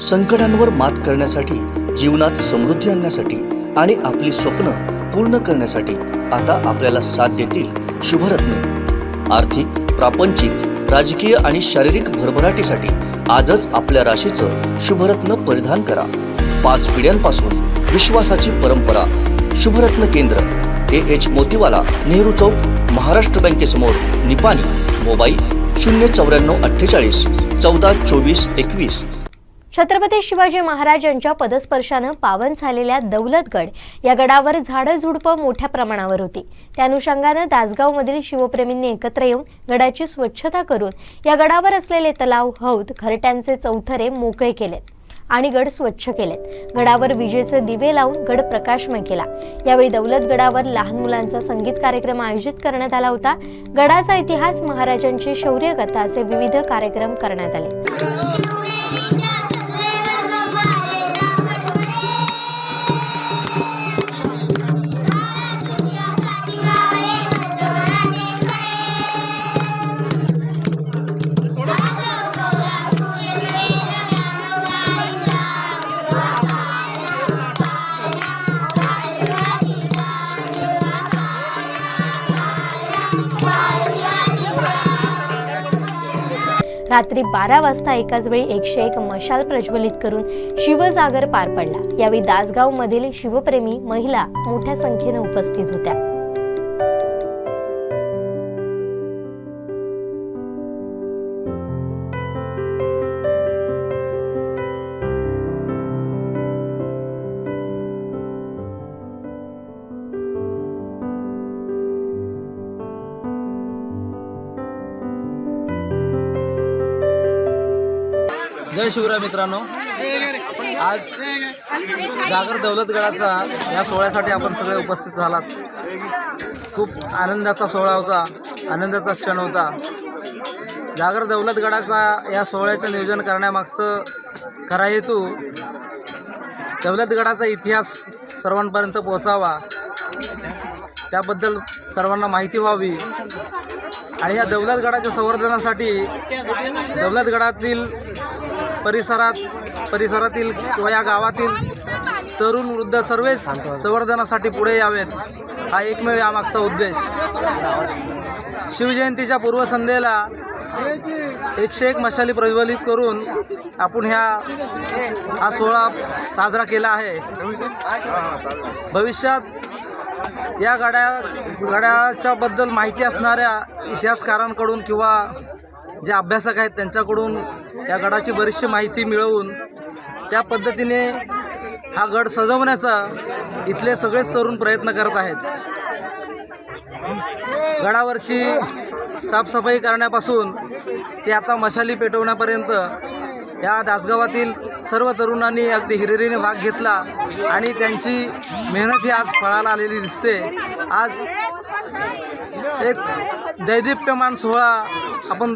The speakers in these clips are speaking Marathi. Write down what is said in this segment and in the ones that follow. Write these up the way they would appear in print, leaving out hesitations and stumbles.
संकटांवर मात करण्यासाठी, जीवनात समृद्धी आणण्यासाठी आणि आपली स्वप्न पूर्ण करण्यासाठी आता आपल्याला साथ देतील शुभरत्न। आर्थिक, प्रापंचिक, राजकीय आणि शारीरिक भरभराटीसाठी आजच आपल्या राशीचं शुभरत्न परिधान करा। 5 पिढ्यांपासून विश्वासाची परंपरा। शुभरत्न केंद्र AH मोतीवाला, नेहरू चौक, महाराष्ट्र बँकेसमोर, निपाणी। मोबाईल 09448 14 24 21। छत्रपती शिवाजी महाराज यांच्या पदस्पर्शानं पावन झालेल्या दौलतगड या गडावर झाडं झुडपं मोठ्या प्रमाणावर होती। त्या अनुषंगानं दासगावमधील शिवप्रेमींनी एकत्र येऊन गडाची स्वच्छता करून या गडावर असलेले तलाव, हौद, घरट्यांचे चौथरे मोकळे केलेत आणि गड स्वच्छ केलेत। गडावर विजेचे दिवे लावून गड प्रकाशमय केला। यावेळी दौलतगडावर लहान मुलांचा संगीत कार्यक्रम आयोजित करण्यात आला होता। गडाचा इतिहास, महाराजांची शौर्यगाथा असे विविध कार्यक्रम करण्यात आले। रात्री 12 वाजता एकाच वेळी 101 मशाल प्रज्वलित करून शिवजागर पार पडला। यावेळी दासगाव मधील शिवप्रेमी महिला मोठ्या संख्येने उपस्थित होत्या। जय शिवराय मित्रांनो, आज जागर दौलतगडाचा या सोहळ्यासाठी आपण सगळे उपस्थित झालात। खूप आनंदाचा सोहळा होता, आनंदाचा क्षण होता। जागर दौलतगडाचा या सोहळ्याचं नियोजन करण्यामागचं खरा हेतू दौलतगडाचा इतिहास सर्वांपर्यंत पोहोचावा, त्याबद्दल सर्वांना माहिती व्हावी आणि या दौलतगडाच्या संवर्धनासाठी दौलतगडातील परिसरातील किंवा या गावातील तरुण वृद्ध सर्वच संवर्धनासाठी पुढे यावेत, हा एकमेव यामागचा उद्देश। शिवजयंतीच्या पूर्वसंध्येला 101 मशाली प्रज्वलित करून आपण हा सोहळा साजरा केला आहे। भविष्यात या गडाच्या बद्दल माहिती असणाऱ्या इतिहासकारांकडून किंवा जे अभ्यासक आहेत त्यांच्याकडून या गडाची बरीचशी माहिती मिळवून त्या पद्धतीने हा गड सजवण्याचा इथले सगळेच तरुण प्रयत्न करत आहेत। गडावरची साफसफाई करण्यापासून ते आता मशाली पेटवण्यापर्यंत या दासगावातील सर्व तरुणांनी अगदी हिरिरीने भाग घेतला आणि त्यांची मेहनत ही आज फळाला आलेली दिसते। आज एक दैदिप्यमान सोहळा आपण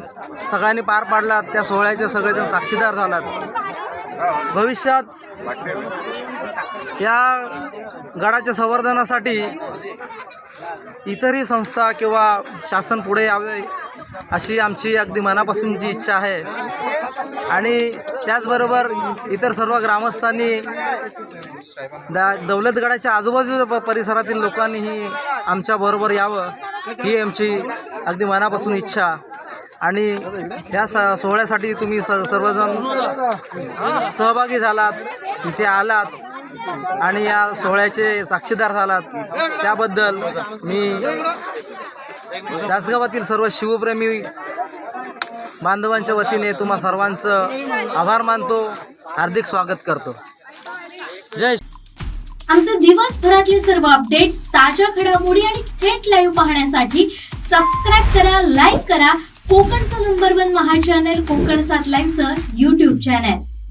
सगळ्यांनी पार पाडला, त्या सोहळ्याचे सगळेजण साक्षीदार झालात। भविष्यात या गडाच्या संवर्धनासाठी इतरही संस्था किंवा शासन पुढे यावे अशी आमची अगदी मनापासूनची इच्छा आहे आणि त्याचबरोबर इतर सर्व ग्रामस्थांनी दौलतगडाच्या आजूबाजूच्या परिसरातील लोकांनीही आमच्याबरोबर यावं ही आमची अगदी मनापासून इच्छा। आणि या सोहळ्यासाठी तुम्ही सर्वजण सहभागी झालात, इथे आलात आणि या सोहळ्याचे साक्षीदार झालात, त्याबद्दल मी दासगावातील सर्व शिवप्रेमी बांधवांच्या वतीने तुम्हा सर्वांचं आभार मानतो, हार्दिक स्वागत करतो। जय। आमचे दिवसभरातले सर्व अपडेट्स, ताज्या घडामोडी आणि थेट लाईव्ह पाहण्यासाठी सबस्क्राईब करा, लाईक करा कोकणचं नंबर 1 महा चॅनल कोकण 7 लाईव्हचं YouTube चॅनल।